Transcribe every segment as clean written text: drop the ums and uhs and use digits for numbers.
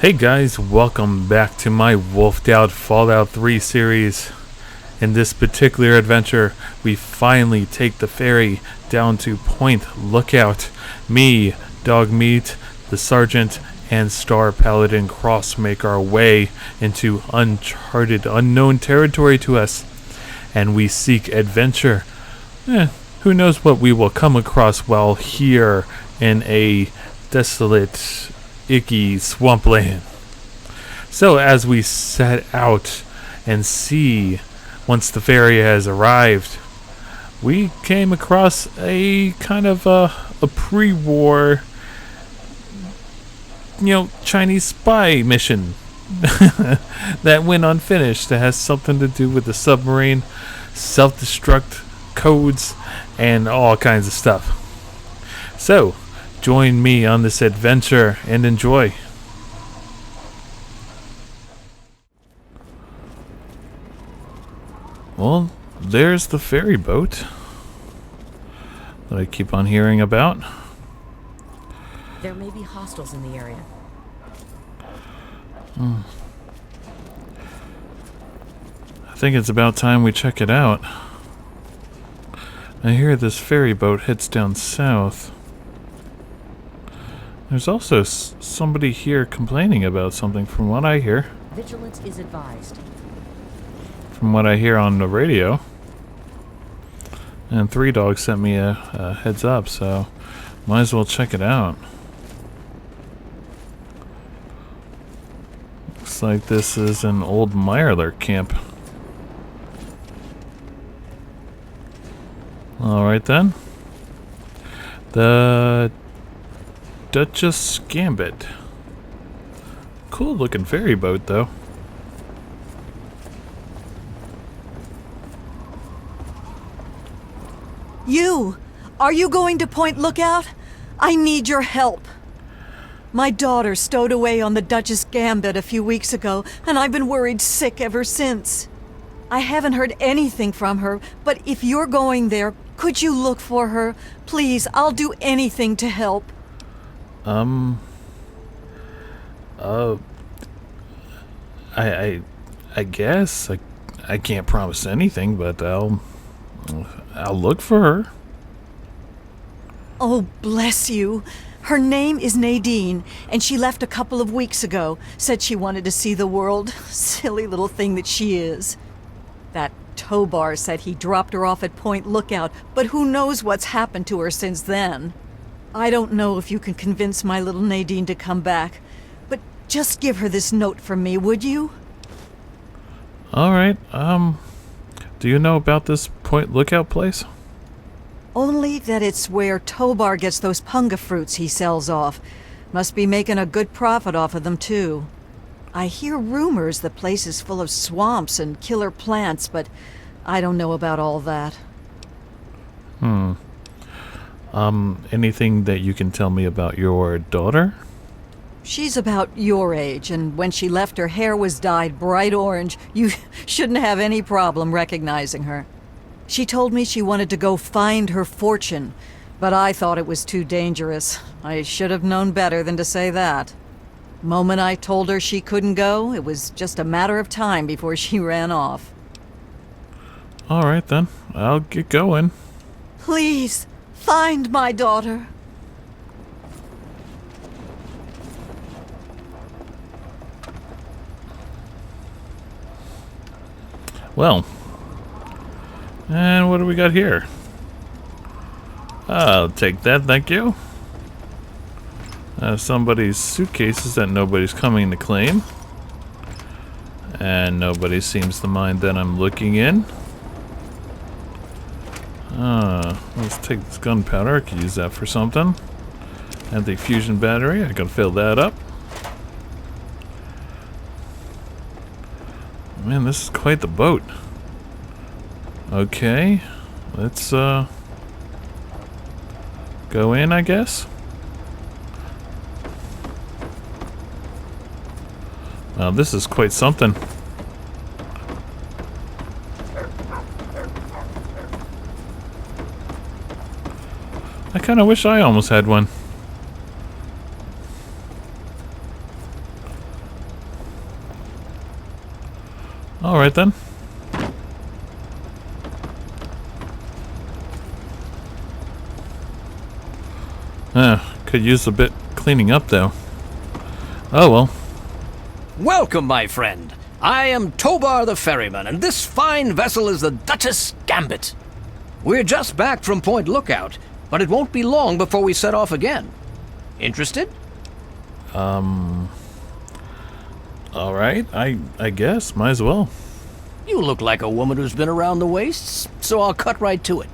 Hey guys, welcome back to my Wolfed Out Fallout 3 series. In this particular adventure, we finally take the ferry down to Point Lookout. Me, Dogmeat, the Sergeant, and Star Paladin Cross make our way into uncharted, unknown territory to us. And we seek adventure. Who knows what we will come across while here in a desolate, icky swampland. So as we set out and see, once the ferry has arrived, we came across a kind of a pre-war, Chinese spy mission that went unfinished. That has something to do with the submarine, self-destruct codes, and all kinds of stuff. So, join me on this adventure and enjoy. Well, there's the ferry boat that I keep on hearing about. There may be hostiles in the area. I think it's about time we check it out. I hear this ferry boat heads down south. There's also somebody here complaining about something from what I hear. Vigilance is advised. From what I hear on the radio. And Three Dogs sent me a heads up, so might as well check it out. Looks like this is an old Mirelurk camp. Alright then. The Duchess Gambit. Cool looking ferry boat though. Are you going to Point Lookout? I need your help. My daughter stowed away on the Duchess Gambit a few weeks ago, and I've been worried sick ever since. I haven't heard anything from her, but if you're going there, could you look for her? Please, I'll do anything to help. I guess I can't promise anything, but I'll look for her. Oh, bless you. Her name is Nadine, and she left a couple of weeks ago. Said she wanted to see the world. Silly little thing that she is. That Tobar said he dropped her off at Point Lookout, but who knows what's happened to her since then. I don't know if you can convince my little Nadine to come back, but just give her this note from me, would you? Alright, do you know about this Point Lookout place? Only that it's where Tobar gets those punga fruits he sells off. Must be making a good profit off of them, too. I hear rumors the place is full of swamps and killer plants, but I don't know about all that. Anything that you can tell me about your daughter? She's about your age, and when she left, her hair was dyed bright orange. You shouldn't have any problem recognizing her. She told me she wanted to go find her fortune, but I thought it was too dangerous. I should have known better than to say that. Moment I told her she couldn't go, it was just a matter of time before she ran off. Alright then, I'll get going. Please, find my daughter. Well, and what do we got here? I'll take that, thank you. Somebody's suitcases that nobody's coming to claim. And nobody seems to mind that I'm looking in. Let's take this gunpowder. I could use that for something. And the fusion battery, I can fill that up. Man, this is quite the boat. Okay, let's go in, I guess. Wow, this is quite something. I kind of wish I almost had one. Alright then. Could use a bit cleaning up though. Oh well. Welcome, my friend. I am Tobar the Ferryman, and this fine vessel is the Duchess Gambit. We're just back from Point Lookout, but it won't be long before we set off again. Interested? Alright, I guess. Might as well. You look like a woman who's been around the wastes, so I'll cut right to it.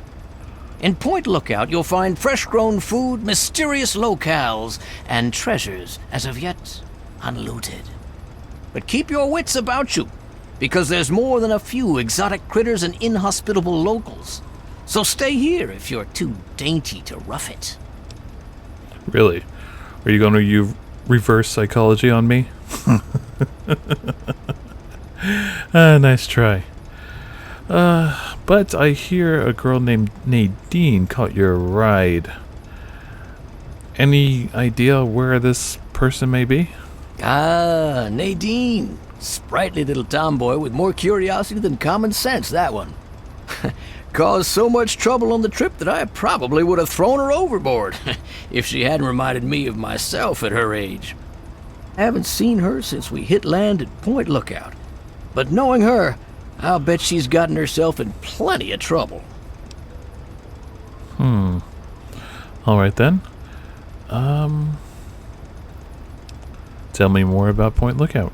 In Point Lookout, you'll find fresh-grown food, mysterious locales, and treasures as of yet unlooted. But keep your wits about you, because there's more than a few exotic critters and inhospitable locals. So stay here if you're too dainty to rough it. Really? Are you going to reverse psychology on me? Nice try. But I hear a girl named Nadine caught your ride. Any idea where this person may be? Ah, Nadine. Sprightly little tomboy with more curiosity than common sense, that one. Caused so much trouble on the trip that I probably would have thrown her overboard if she hadn't reminded me of myself at her age. Haven't seen her since we hit land at Point Lookout. But knowing her, I'll bet she's gotten herself in plenty of trouble. Alright then. Tell me more about Point Lookout.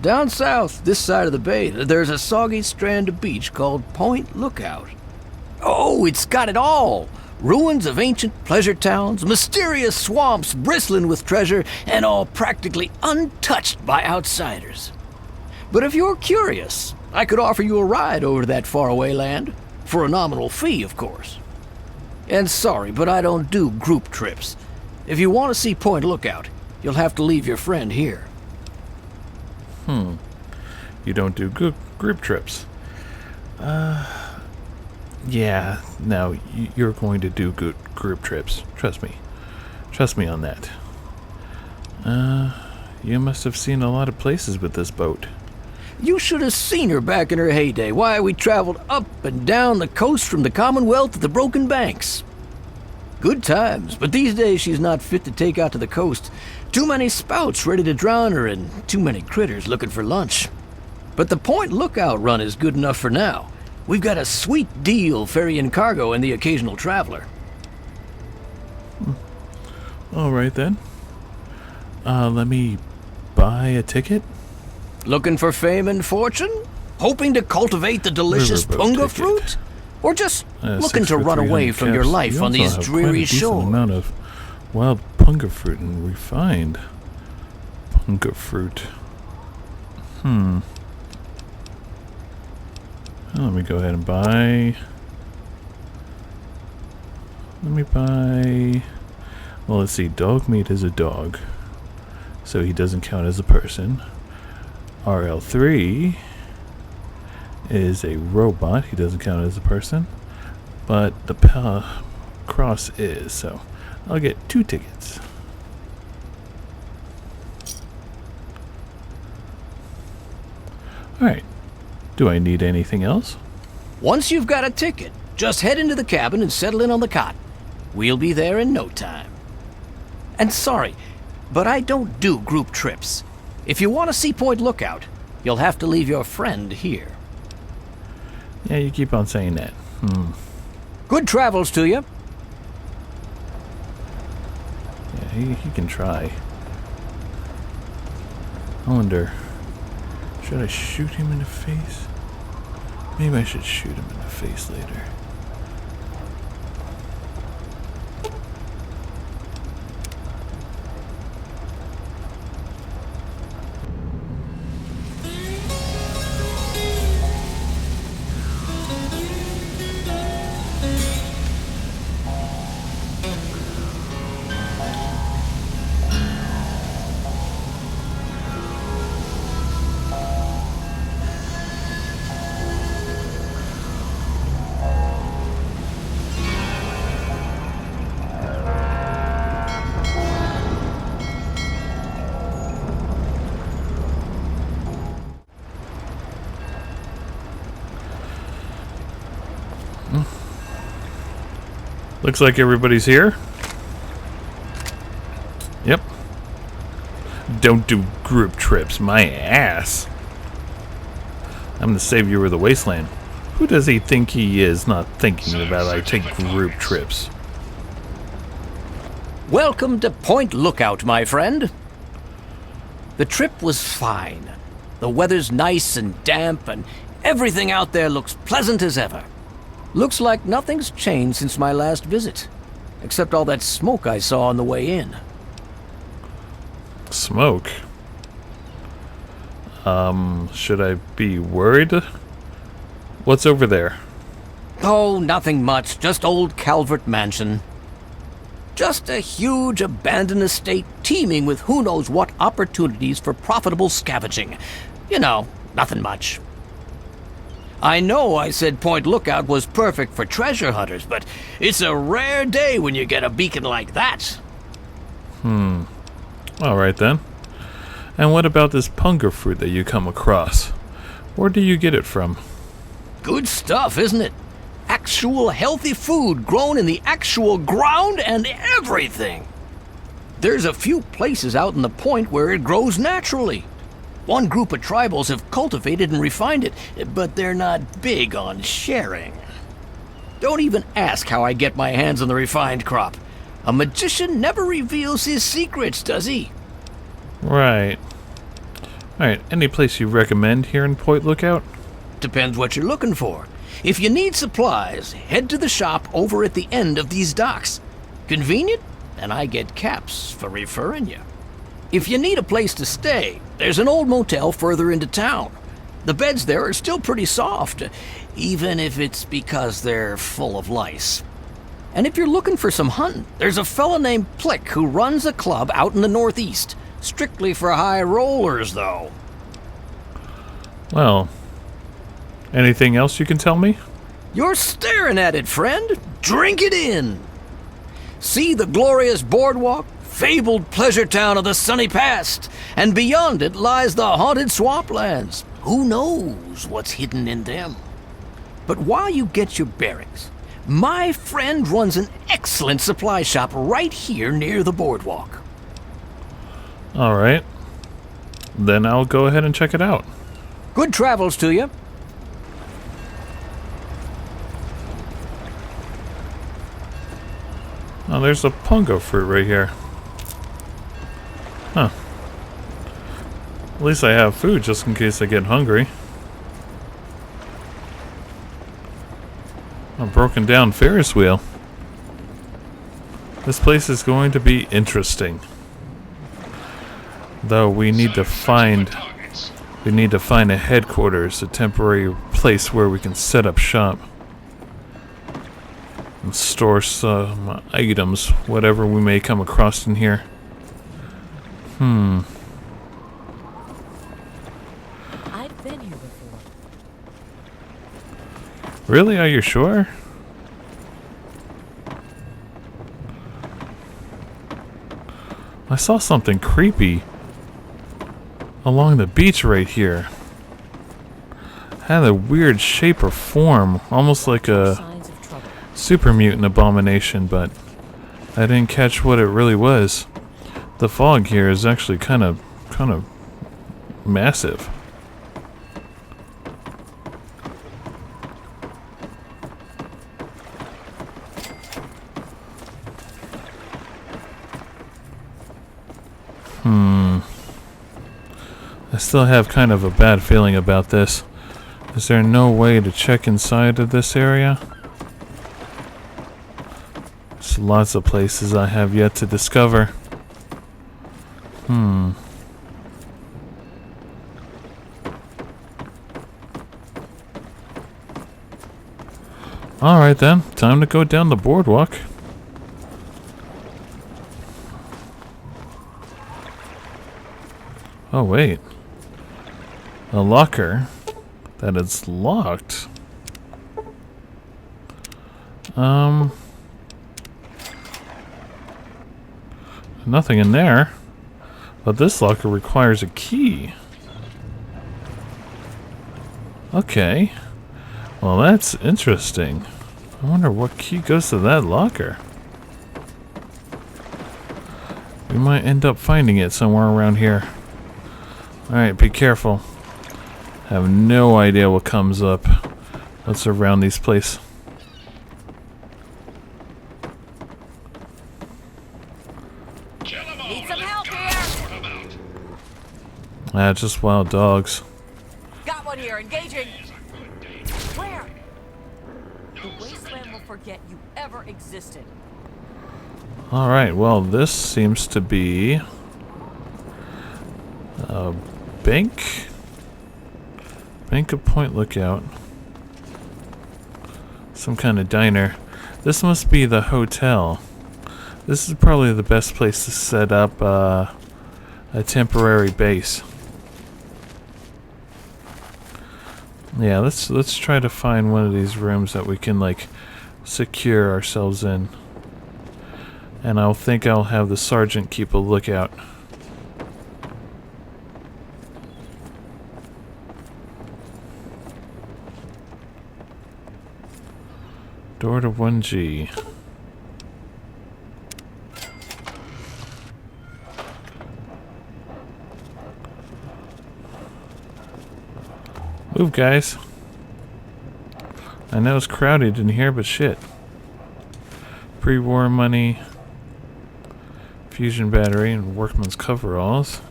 Down south, this side of the bay, there's a soggy strand of beach called Point Lookout. Oh, it's got it all! Ruins of ancient pleasure towns, mysterious swamps bristling with treasure, and all practically untouched by outsiders. But if you're curious, I could offer you a ride over to that faraway land. For a nominal fee, of course. And sorry, but I don't do group trips. If you want to see Point Lookout, you'll have to leave your friend here. You don't do group trips. Yeah, no, you're going to do good group trips. Trust me. Trust me on that. You must have seen a lot of places with this boat. You should have seen her back in her heyday. Why, we traveled up and down the coast from the Commonwealth to the Broken Banks. Good times, but these days she's not fit to take out to the coast. Too many spouts ready to drown her and too many critters looking for lunch. But the Point Lookout run is good enough for now. We've got a sweet deal ferrying cargo and the occasional traveler. Alright then. Let me buy a ticket? Looking for fame and fortune? Hoping to cultivate the delicious Riverboat punga ticket. fruit? Or just looking 6 to for run away 300 from your caps. life You on also these have dreary quite a decent shores? amount of wild punga fruit and refined punga fruit. Let me go ahead and buy. Let me buy. Well, let's see. Dog meat is a dog, so he doesn't count as a person. RL3 is a robot. He doesn't count as a person, but the cross is. So I'll get 2 tickets. All right. Do I need anything else? Once you've got a ticket, just head into the cabin and settle in on the cot. We'll be there in no time. And sorry, but I don't do group trips. If you want to see Point Lookout, you'll have to leave your friend here. Yeah, you keep on saying that. Good travels to you. Yeah, he can try. I wonder, should I shoot him in the face? Maybe I should shoot him in the face later. Looks like everybody's here. Yep. Don't do group trips, my ass. I'm the savior of the wasteland. Who does he think he is, not thinking about I take group trips? Welcome to Point Lookout, my friend. The trip was fine. The weather's nice and damp, and everything out there looks pleasant as ever. Looks like nothing's changed since my last visit, except all that smoke I saw on the way in. Smoke? Should I be worried? What's over there? Oh, nothing much. Just old Calvert Mansion. Just a huge abandoned estate teeming with who knows what opportunities for profitable scavenging. You know, nothing much. I know I said Point Lookout was perfect for treasure hunters, but it's a rare day when you get a beacon like that. Alright then. And what about this punga fruit that you come across? Where do you get it from? Good stuff, isn't it? Actual healthy food grown in the actual ground and everything. There's a few places out in the point where it grows naturally. One group of tribals have cultivated and refined it, but they're not big on sharing. Don't even ask how I get my hands on the refined crop. A magician never reveals his secrets, does he? Right. Alright, any place you recommend here in Point Lookout? Depends what you're looking for. If you need supplies, head to the shop over at the end of these docks. Convenient, and I get caps for referring you. If you need a place to stay, there's an old motel further into town. The beds there are still pretty soft, even if it's because they're full of lice. And if you're looking for some hunting, there's a fella named Plick who runs a club out in the northeast. Strictly for high rollers, though. Well, anything else you can tell me? You're staring at it, friend. Drink it in. See the glorious boardwalk, fabled pleasure town of the sunny past, and beyond it lies the haunted swamplands. Who knows what's hidden in them? But while you get your bearings, my friend runs an excellent supply shop right here near the boardwalk. Alright. Then I'll go ahead and check it out. Good travels to you. Oh, there's a punga fruit right here. Huh. At least I have food just in case I get hungry. A broken down Ferris wheel. This place is going to be interesting. Though we need to find a headquarters, a temporary place where we can set up shop and store some items, whatever we may come across in here. I've been here before. Really? Are you sure? I saw something creepy along the beach right here. Had a weird shape or form, almost like a Signs of trouble. super mutant abomination, but I didn't catch what it really was. The fog here is actually kind of massive. I still have kind of a bad feeling about this. Is there no way to check inside of this area? There's lots of places I have yet to discover. Alright then, time to go down the boardwalk. Oh wait. A locker that is locked. Nothing in there. But this locker requires a key. Okay. Well, that's interesting. I wonder what key goes to that locker. We might end up finding it somewhere around here. Alright, be careful. Have no idea what comes up. Let's around these places. Need some help here! Ah, just wild dogs. Got one here, engaging! Where? The Wasteland will forget you ever existed. Alright, well, this seems to be a bank. Bank of Point Lookout. Some kind of diner. This must be the hotel. This is probably the best place to set up a temporary base. Yeah, let's try to find one of these rooms that we can like secure ourselves in. And I'll think I'll have the sergeant keep a lookout. Door to 1G. Move, guys. I know it's crowded in here, but shit. Pre-war money. Fusion battery and workman's coveralls.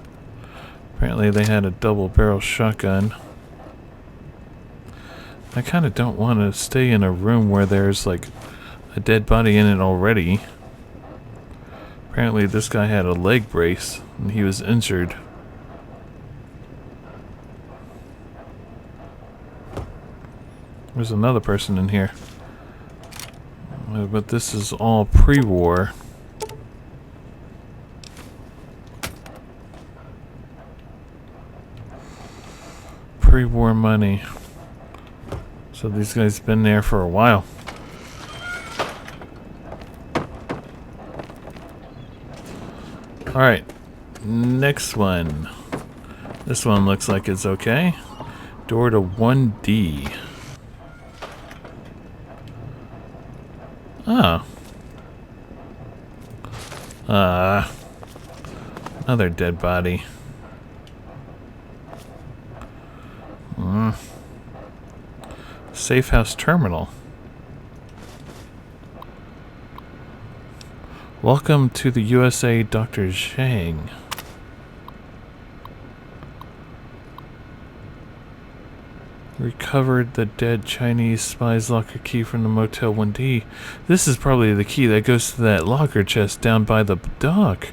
Apparently they had a double-barrel shotgun. I kind of don't want to stay in a room where there's like a dead body in it already. Apparently this guy had a leg brace and he was injured. There's another person in here. But this is all pre-war. Pre-war money. So these guys been there for a while. Alright. Next one. This one looks like it's okay. Door to 1D. Oh. Another dead body. Safe house terminal. Welcome to the USA, Dr. Zhang. Recovered the dead Chinese spy's locker key from the Motel 1D. This is probably the key that goes to that locker chest down by the dock.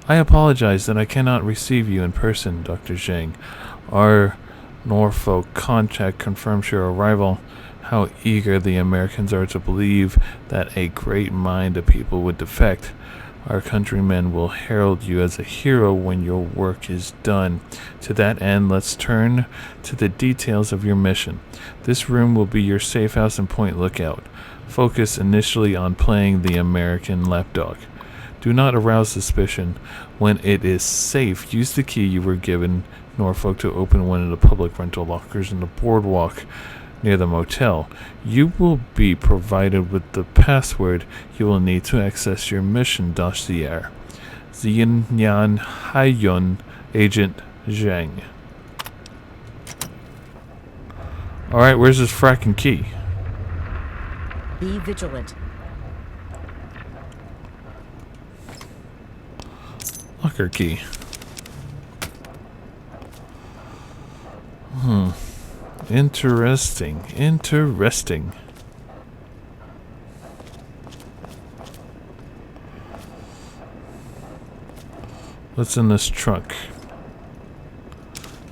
I apologize that I cannot receive you in person, Dr. Zhang. Our Norfolk contact confirms your arrival. How eager the Americans are to believe that a great mind of people would defect. Our countrymen will herald you as a hero when your work is done. To that end, let's turn to the details of your mission. This room will be your safe house and Point Lookout. Focus initially on playing the American lapdog. Do not arouse suspicion. When it is safe, use the key you were given Norfolk to open one of the public rental lockers in the boardwalk near the motel. You will be provided with the password you will need to access your mission dossier. Zien Yan Haiyun, Agent Zhang. Alright, where's this fracking key? Be vigilant. Locker key. Interesting. Interesting. What's in this trunk?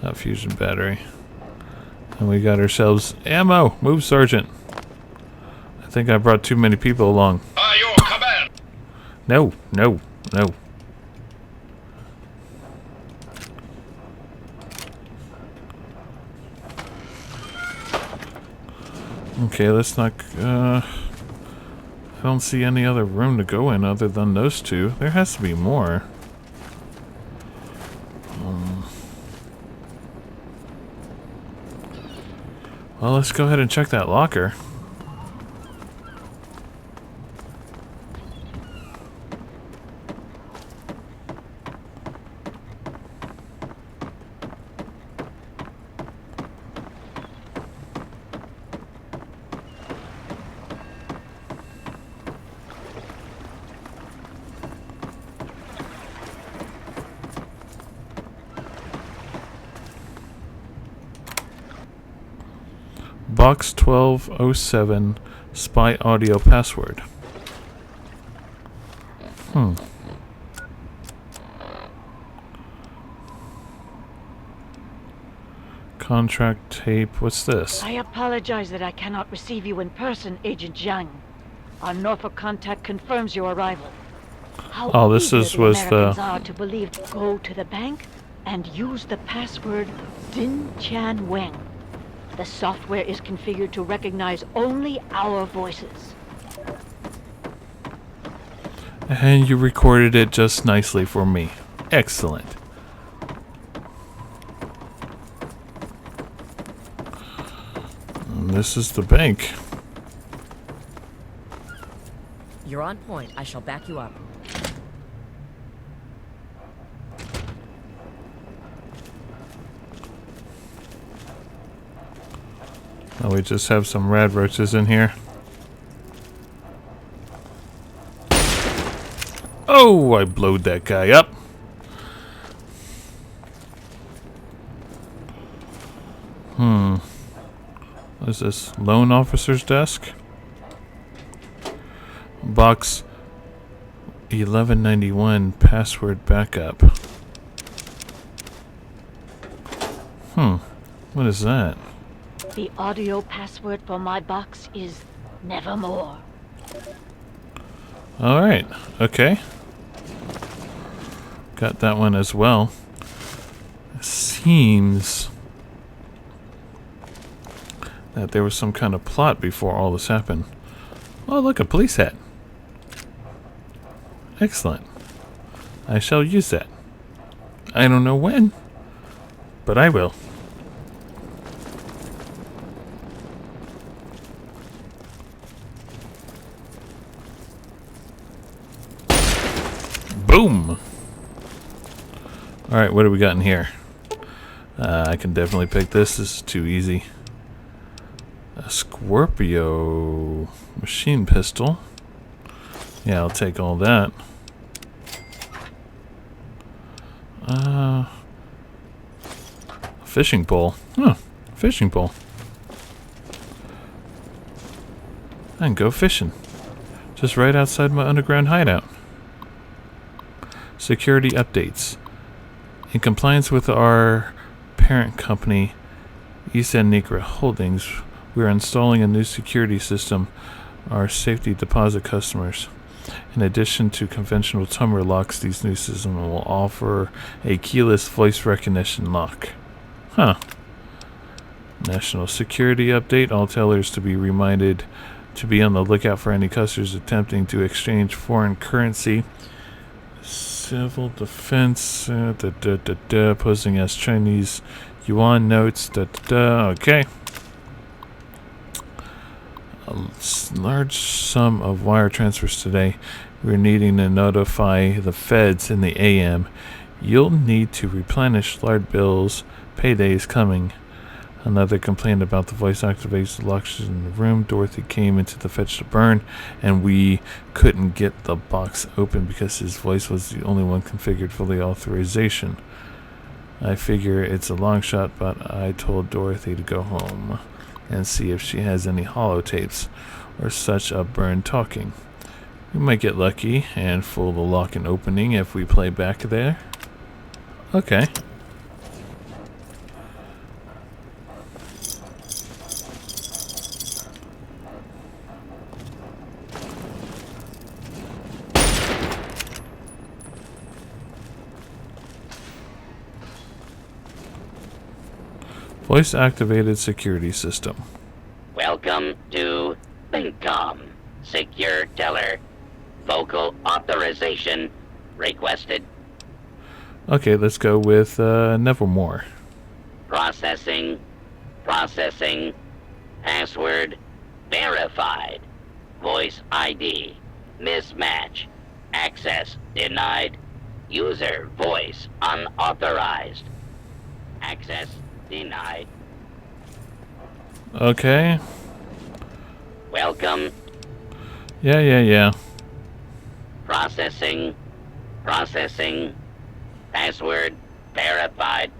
That fusion battery. And we got ourselves ammo. Move, Sergeant. I think I brought too many people along. Your command. No, no, no. Okay, let's not, I don't see any other room to go in other than those two. There has to be more. Well, let's go ahead and check that locker. Box 1207 spy audio password. Contract tape. What's this? I apologize that I cannot receive you in person, Agent Zhang. Our Norfolk contact confirms your arrival. How Oh, this eager was the- Americans are to believe. Go to the bank and use the password Din Chan Weng. The software is configured to recognize only our voices. And you recorded it just nicely for me. Excellent. And this is the bank. You're on point. I shall back you up. Oh, we just have some rad roaches in here. Oh, I blowed that guy up. What is this? Loan officer's desk? Box 1191 password backup. What is that? The audio password for my box is Nevermore. Alright, okay. Got that one as well. Seems that there was some kind of plot before all this happened. Oh, look, a police hat. Excellent. I shall use that. I don't know when, but I will. Boom! Alright, what do we got in here? I can definitely pick this. This is too easy. A Scorpio machine pistol. Yeah, I'll take all that. Fishing pole. Huh, fishing pole. I can go fishing. Just right outside my underground hideout. Security updates. In compliance with our parent company, East End Negra Holdings, we are installing a new security system our safety deposit customers. In addition to conventional timer locks, these new systems will offer a keyless voice recognition lock. Huh. National security update. All tellers to be reminded to be on the lookout for any customers attempting to exchange foreign currency. Civil defense, posing as Chinese yuan notes, okay. A large sum of wire transfers today. We're needing to notify the feds in the AM. You'll need to replenish large bills. Payday is coming. Another complaint about the voice activation locks in the room. Dorothy came into the fetch to burn, and we couldn't get the box open because his voice was the only one configured for the authorization. I figure it's a long shot, but I told Dorothy to go home and see if she has any holotapes or such of Burn talking. We might get lucky and fool the lock and opening if we play back there. Okay. Voice-activated security system. Welcome to Thinkcom. Secure teller. Vocal authorization requested. Okay, let's go with Nevermore. Processing. Processing. Password verified. Voice ID mismatch. Access denied. User voice unauthorized. Access denied. Okay. Welcome. Yeah. Processing. Processing. Password verified.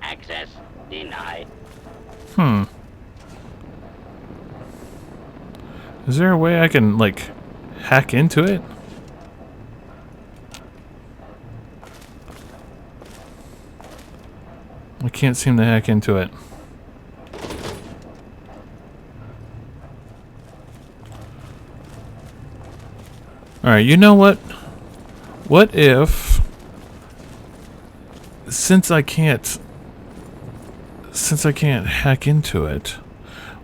Access denied. Is there a way I can, like, hack into it? I can't seem to hack into it. Alright, you know what? What if... Since I can't hack into it,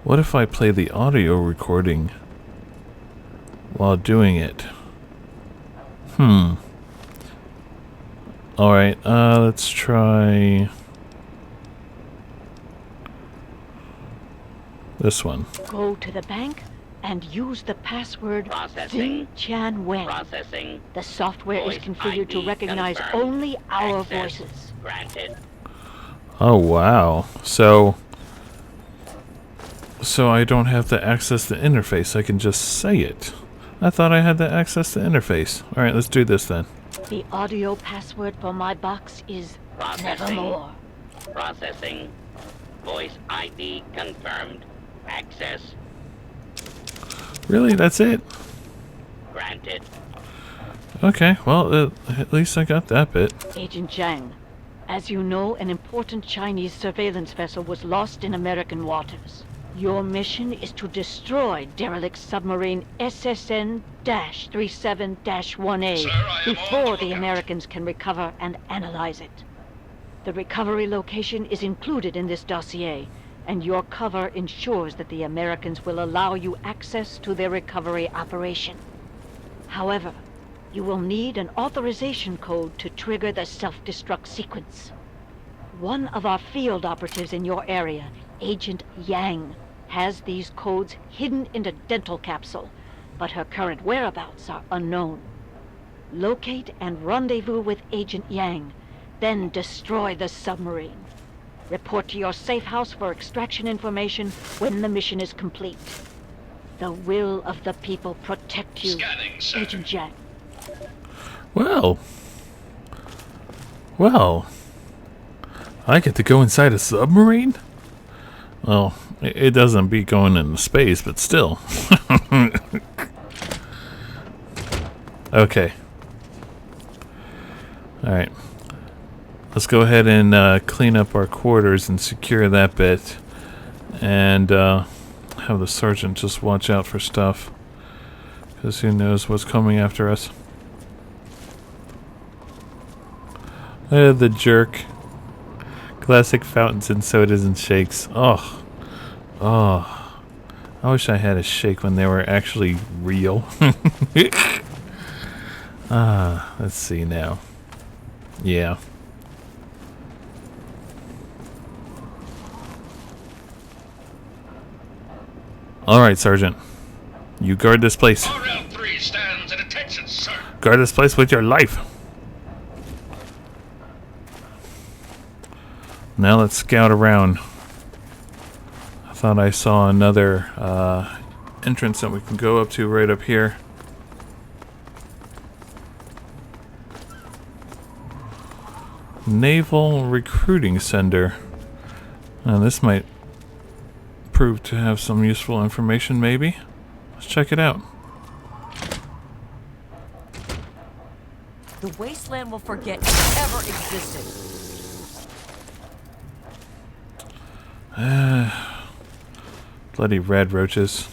what if I play the audio recording while doing it? Alright, let's try this one. Go to the bank and use the password Processing. Wen. Processing. The software is Voice configured to ID recognize confirmed. only our Access voices. Granted. Oh wow. So I don't have to access the interface, I can just say it. I thought I had to access the interface. Alright, let's do this then. The audio password for my box is Processing. nevermore. Processing. Voice ID confirmed. Access Really? That's it? granted. Okay, well, at least I got that bit. Agent Zhang, as you know, an important Chinese surveillance vessel was lost in American waters. Your mission is to destroy derelict submarine SSN-37-1A before the Americans can recover and analyze it. The recovery location is included in this dossier, and your cover ensures that the Americans will allow you access to their recovery operation. However, you will need an authorization code to trigger the self-destruct sequence. One of our field operatives in your area, Agent Yang, has these codes hidden in a dental capsule, but her current whereabouts are unknown. Locate and rendezvous with Agent Yang, then destroy the submarine. Report to your safe house for extraction information when the mission is complete. The will of the people protect you, Agent Yang. Well, I get to go inside a submarine? Well, it doesn't beat going into space, but still. Okay. Alright. Let's go ahead and clean up our quarters and secure that bit. And have the sergeant just watch out for stuff. Because who knows what's coming after us. The jerk. Classic fountains and sodas and shakes. Oh. I wish I had a shake when they were actually real. Let's see now. Yeah. Alright, Sergeant. You guard this place. RL3 stands at attention, sir. Guard this place with your life. Now let's scout around. I thought I saw another entrance that we can go up to right up here. Naval Recruiting Center. Now this might prove to have some useful information, maybe. Let's check it out. The Wasteland will forget you ever existed. Bloody red roaches.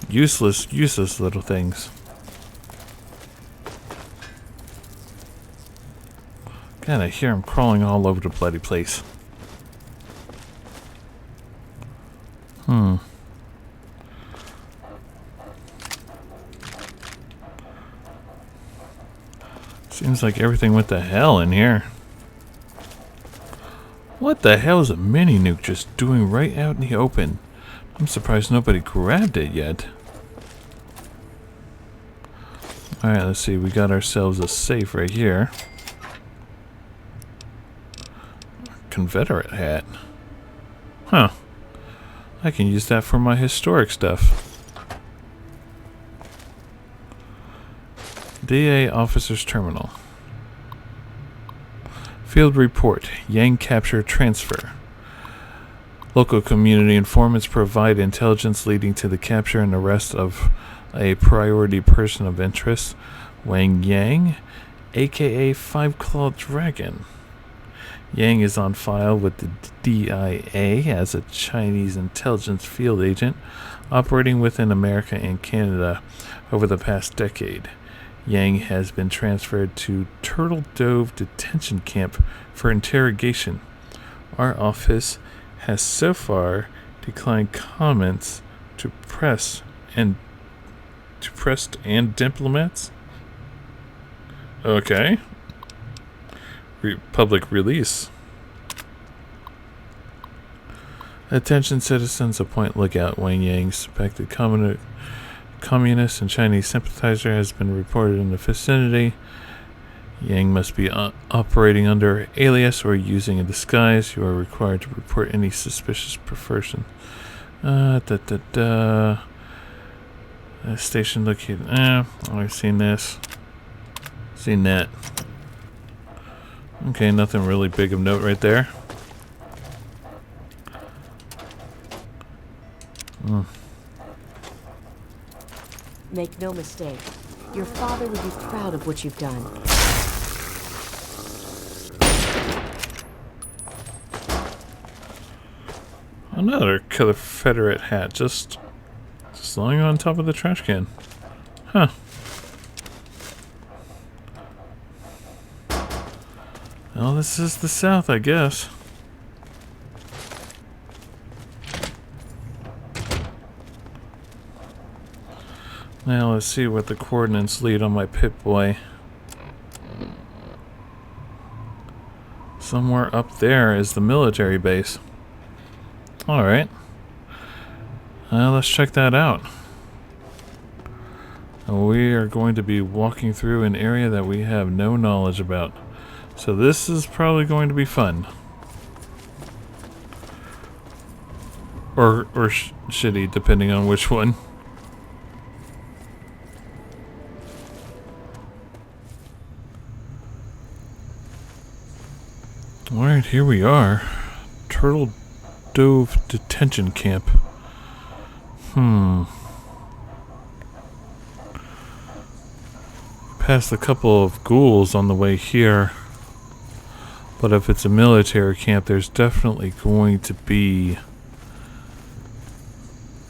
Useless little things. God, I hear them crawling all over the bloody place. Seems like everything went to hell in here. What the hell is a mini nuke just doing right out in the open? I'm surprised nobody grabbed it yet. Alright, let's see. We got ourselves a safe right here. Confederate hat. Huh. I can use that for my historic stuff. DA Officer's Terminal. Field report. Yang capture transfer. Local community informants provide intelligence leading to the capture and arrest of a priority person of interest, Wang Yang, aka Five Claw Dragon. Yang is on file with the DIA as a Chinese intelligence field agent operating within America and Canada over the past decade. Yang has been transferred to Turtle Dove Detention Camp for interrogation. Our office has so far declined comments to press and diplomats. Okay. Public release. Attention citizens of Point Lookout. Wang Yang, suspected communist and Chinese sympathizer, has been reported in the vicinity. Yang must be operating under alias or using a disguise. You are required to report any suspicious person. Station located. I've seen this. Seen that. Okay, nothing really big of note right there. Make no mistake, your father would be proud of what you've done. Another Confederate hat, just lying on top of the trash can. Huh. Well, this is the South, I guess. Now let's see what the coordinates lead on my Pip-Boy. Somewhere up there is the military base. Alright. Let's check that out. We are going to be walking through an area that we have no knowledge about. So this is probably going to be fun. Or shitty, depending on which one. Alright, here we are. Turtle Dove Detention Camp. Passed a couple of ghouls on the way here. But if it's a military camp, there's definitely going to be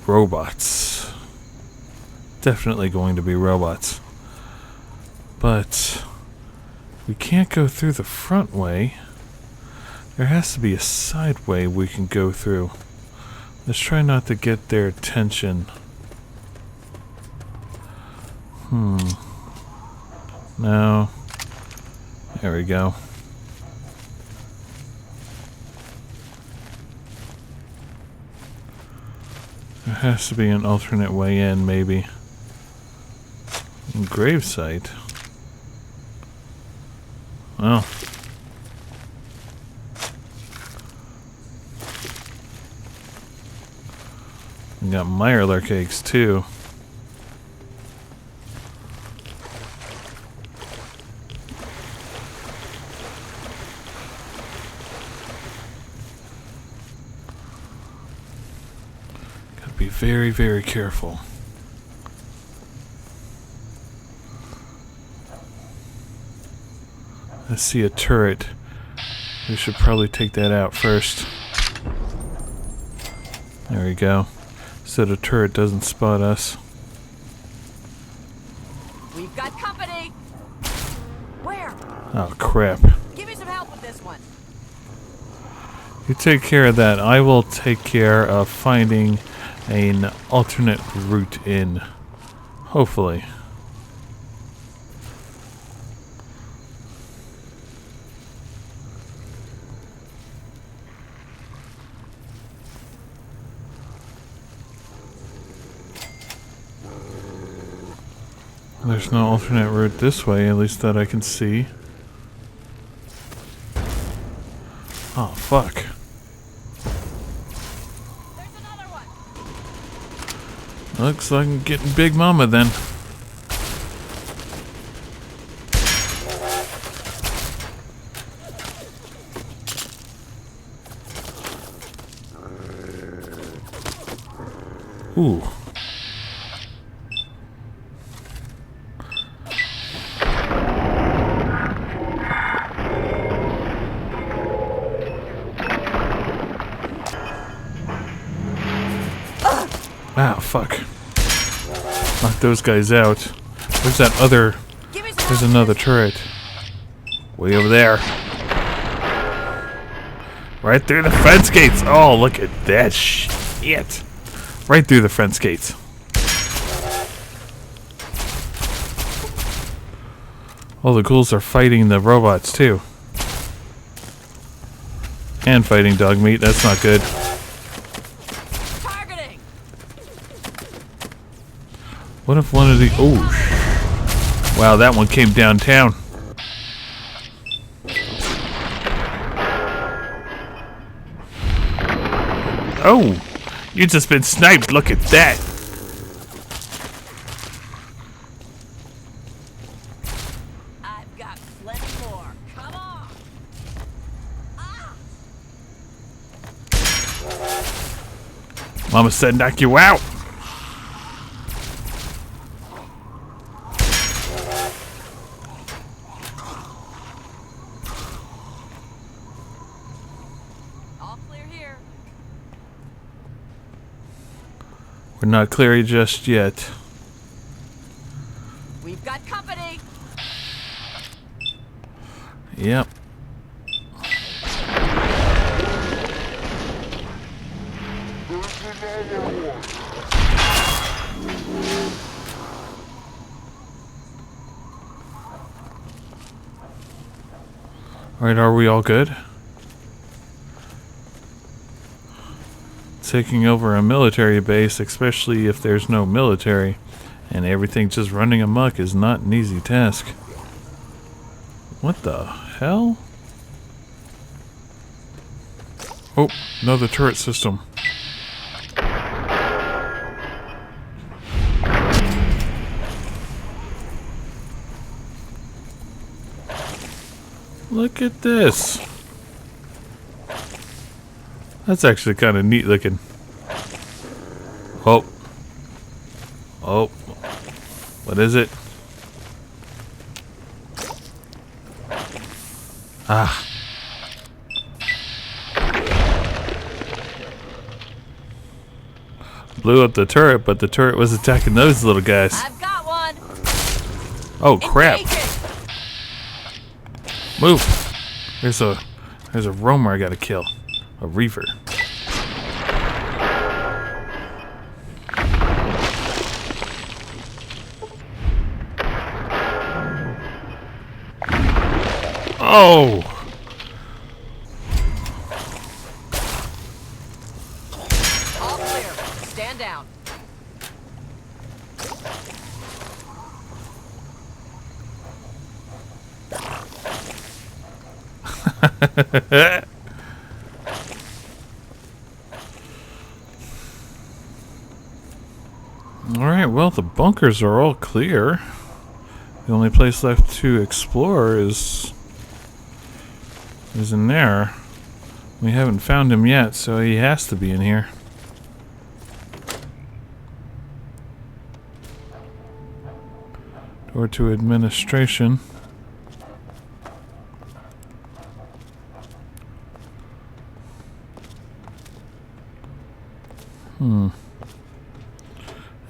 robots. Definitely going to be robots. But we can't go through the front way. There has to be a side way we can go through. Let's try not to get their attention. No. There we go. There has to be an alternate way in, maybe. Gravesite. Well. We got Mirelurk cakes too. Gotta be very, very careful. I see a turret. We should probably take that out first. There we go. So the turret doesn't spot us. We've got company. Where? Oh crap. Give me some help with this one. You take care of that. I will take care of finding an alternate route in. Hopefully. There's no alternate route this way, at least that I can see. Oh, fuck. There's another one. Looks like I'm getting Big Mama then. Ooh. Ah, fuck. Knock those guys out. Where's that other... There's another turret. Way over there. Right through the fence gates. Oh, look at that shit. Right through the fence gates. All the ghouls are fighting the robots, too. And fighting dog meat. That's not good. Targeting. What if one of the... Oh, wow, that one came downtown. Oh, you just been sniped. Look at that. I've got plenty more. Come on. Ah! Mama said knock you out. All clear here. We're not clear just yet. We've got company. Yep. Alright, are we all good? Taking over a military base, especially if there's no military, and everything just running amok, is not an easy task. What the hell? Oh, another turret system. Look at this. That's actually kind of neat looking. Oh. Oh. What is it? Ah. Blew up the turret, but the turret was attacking those little guys. I've got one. Oh crap. Engaging. Move. There's a roamer I gotta kill. A reaver. Oh! All clear. Stand down. Alright, well, the bunkers are all clear. The only place left to explore is in there. We haven't found him yet, so he has to be in here. Door to administration.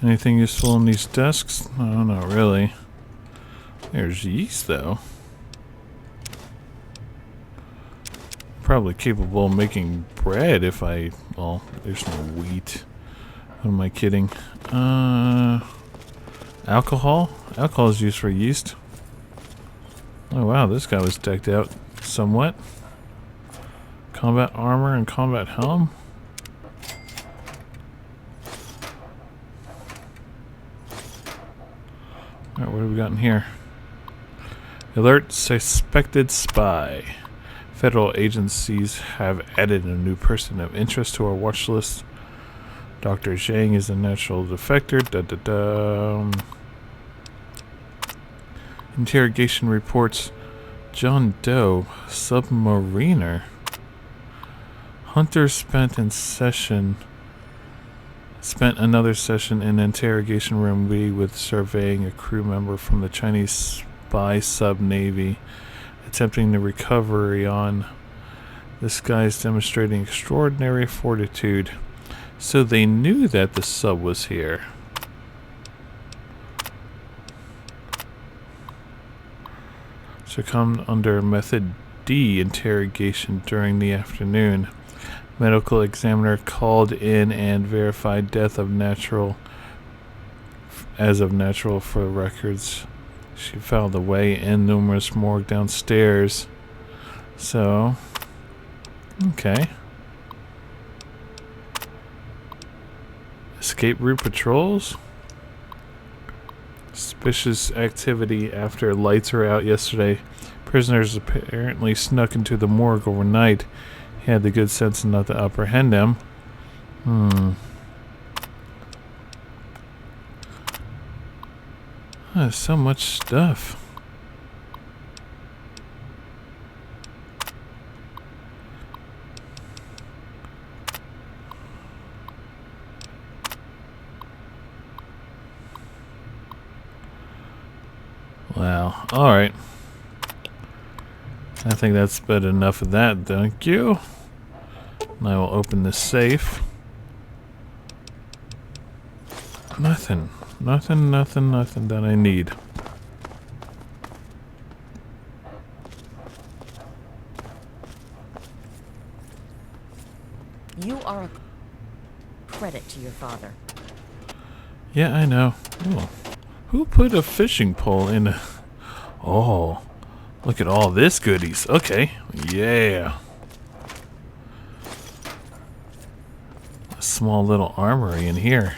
Anything useful in these desks? No, not really. There's yeast, though. Probably capable of making bread if I... Well, there's no wheat. What am I kidding? Alcohol? Alcohol is used for yeast. Oh wow, this guy was decked out somewhat. Combat armor and combat helm. Alright, what have we got in here? Alert suspected spy. Federal agencies have added a new person of interest to our watch list. Dr. Zhang is a natural defector. Interrogation reports John Doe, submariner. Hunter spent in session Spent another session in interrogation room B with surveying a crew member from the Chinese spy sub-navy attempting the recovery on. This guy is demonstrating extraordinary fortitude. So they knew that the sub was here. Succumbed under method D interrogation during the afternoon. Medical examiner called in and verified death of natural for records. She filed away in numerous morgue downstairs. So, okay. Escape route patrols. Suspicious activity after lights were out yesterday. Prisoners apparently snuck into the morgue overnight. He had the good sense not to apprehend them. There's so much stuff. Wow. Alright. I think that's about enough of that, thank you. And I will open this safe. Nothing that I need. You are a credit to your father. Yeah, I know. Ooh. Who put a fishing pole in a... Oh, look at all this goodies. Okay, yeah. A small little armory in here.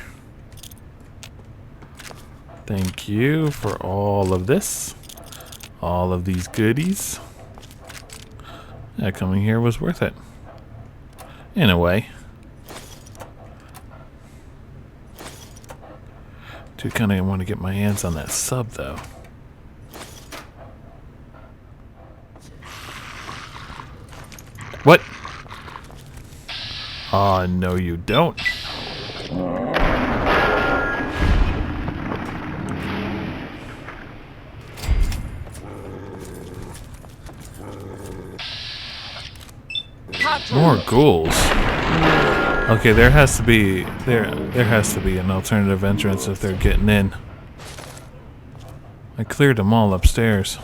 Thank you for all of this. All of these goodies. Yeah, coming here was worth it. In a way. Do kind of want to get my hands on that sub, though. What? Oh, no you don't. More ghouls. Okay, there has to be an alternative entrance if they're getting in. I cleared them all upstairs.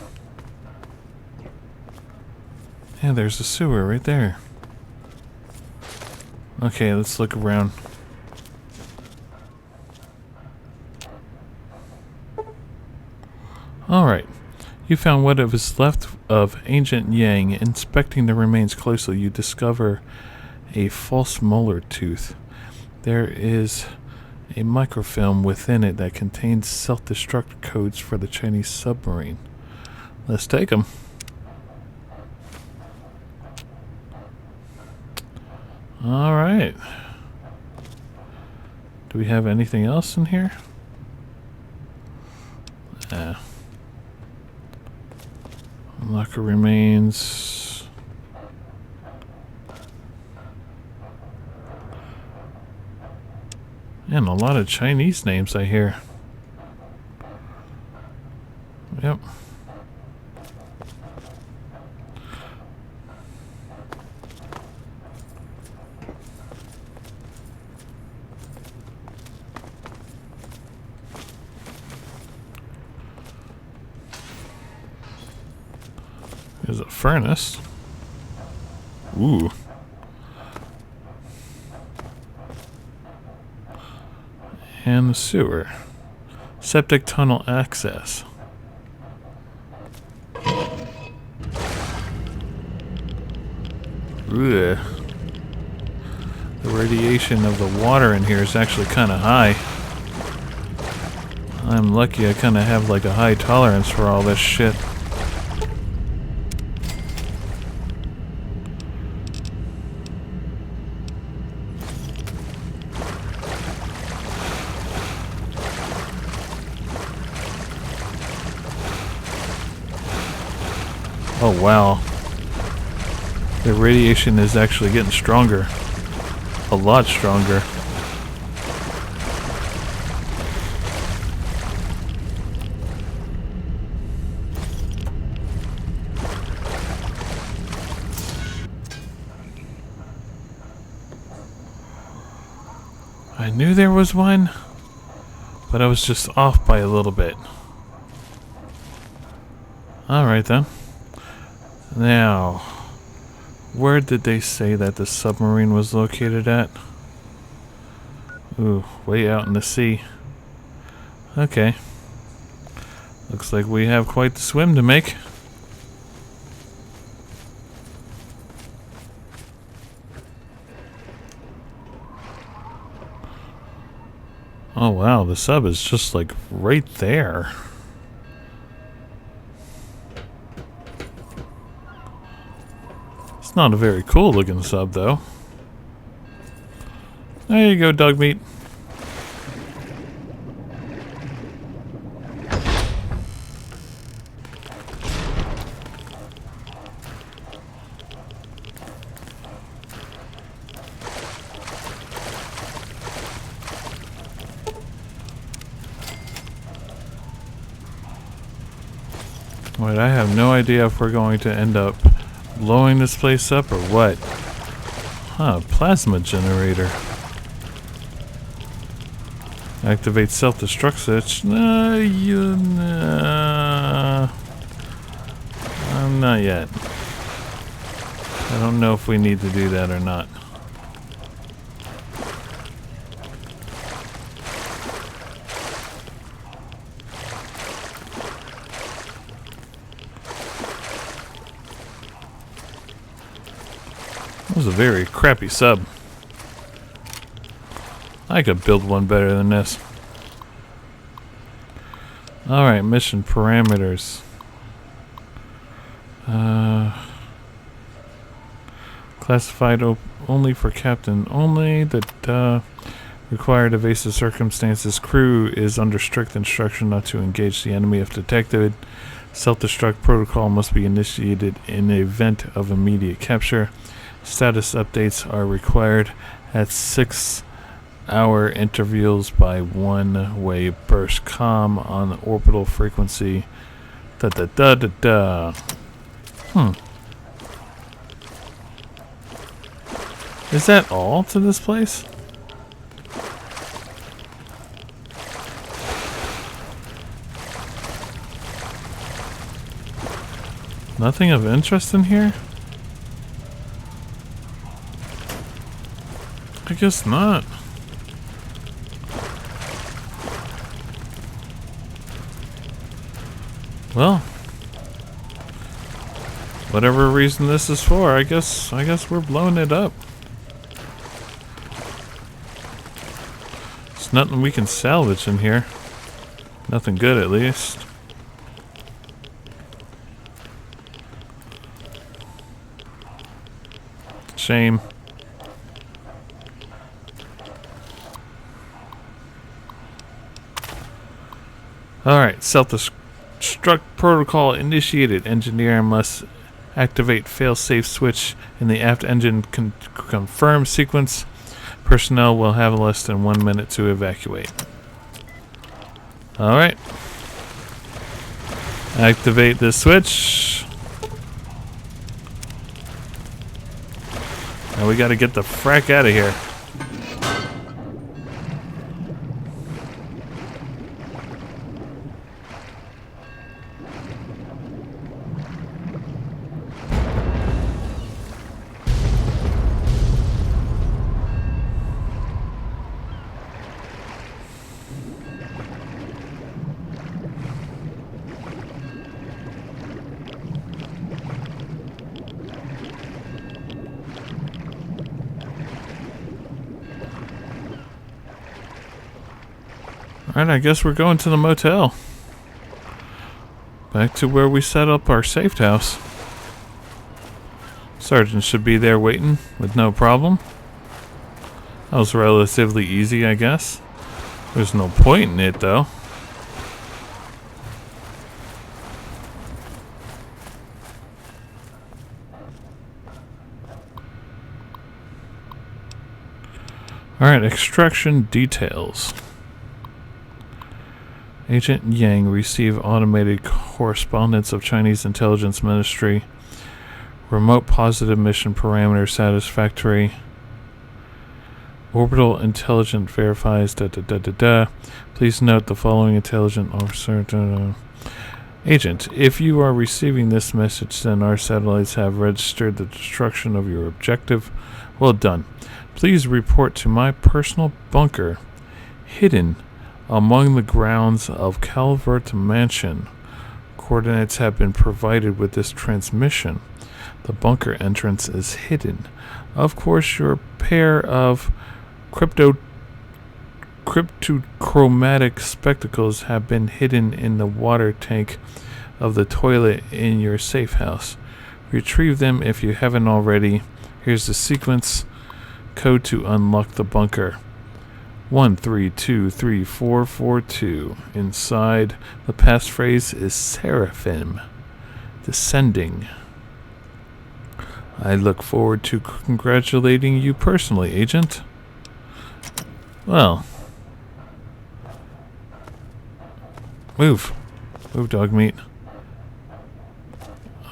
Yeah, there's the sewer right there. Okay, let's look around. Alright. You found what was left of ancient Yang. Inspecting the remains closely, you discover a false molar tooth. There is a microfilm within it that contains self-destruct codes for the Chinese submarine. Let's take them. Alright. Do we have anything else in here? Locker remains. And a lot of Chinese names I hear. Yep. There's a furnace. Ooh. And the sewer. Septic tunnel access. Ugh. The radiation of the water in here is actually kind of high. I'm lucky I kind of have like a high tolerance for all this shit. Oh wow. The radiation is actually getting stronger. A lot stronger. I knew there was one, but I was just off by a little bit. Alright then. Now, where did they say that the submarine was located at? Ooh, way out in the sea. Okay. Looks like we have quite the swim to make. Oh wow, the sub is just like right there. It's not a very cool looking sub though. There you go, dog meat. Wait, I have no idea if we're going to end up blowing this place up or what. Huh, plasma generator. Activate self-destruct switch. Not yet. I don't know if we need to do that or not. That was a very crappy sub. I could build one better than this. Alright, mission parameters. Classified only for captain only. That required evasive circumstances. Crew is under strict instruction not to engage the enemy if detected. Self-destruct protocol must be initiated in the event of immediate capture. Status updates are required at 6-hour intervals by one-way burst. Com on orbital frequency. Da da da da da. Is that all to this place? Nothing of interest in here? I guess not. Well, whatever reason this is for, I guess we're blowing it up. There's nothing we can salvage in here. Nothing good, at least. Shame. Alright, self-destruct protocol initiated. Engineer must activate failsafe switch in the aft engine confirm sequence. Personnel will have less than 1 minute to evacuate. Alright. Activate the switch. Now we gotta get the frack out of here. Alright, I guess we're going to the motel. Back to where we set up our safe house. Sergeant should be there waiting with no problem. That was relatively easy, I guess. There's no point in it, though. Alright, extraction details. Agent Yang received automated correspondence of Chinese Intelligence Ministry. Remote positive mission parameter satisfactory. Orbital intelligent verifies da da da da da. Please note the following intelligent officer. Agent, if you are receiving this message, then our satellites have registered the destruction of your objective. Well done. Please report to my personal bunker, hidden among the grounds of Calvert Mansion. Coordinates have been provided with this transmission. The bunker entrance is hidden. Of course, your pair of cryptochromatic spectacles have been hidden in the water tank of the toilet in your safe house. Retrieve them if you haven't already. Here's the sequence code to unlock the bunker. 13234442. Inside, the passphrase is Seraphim. Descending. I look forward to congratulating you personally, Agent. Well. Move. Move, dog meat.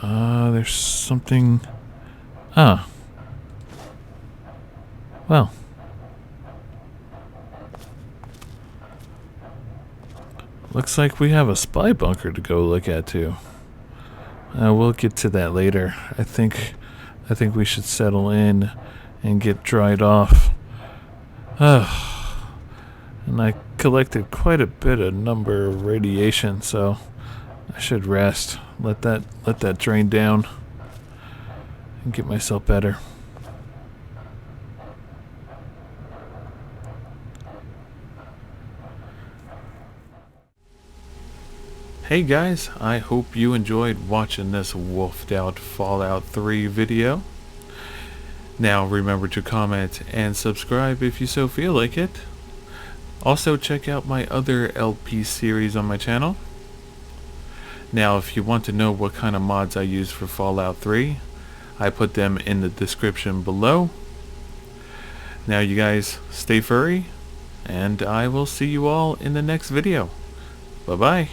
There's something... Ah. Well. Looks like we have a spy bunker to go look at, too. We'll get to that later. I think we should settle in and get dried off. And I collected quite a bit of number of radiation, so I should rest. Let that drain down and get myself better. Hey guys, I hope you enjoyed watching this wolfed out Fallout 3 video. Now remember to comment and subscribe if you so feel like it. Also check out my other LP series on my channel. Now if you want to know what kind of mods I use for Fallout 3, I put them in the description below. Now you guys stay furry, and I will see you all in the next video. Bye bye.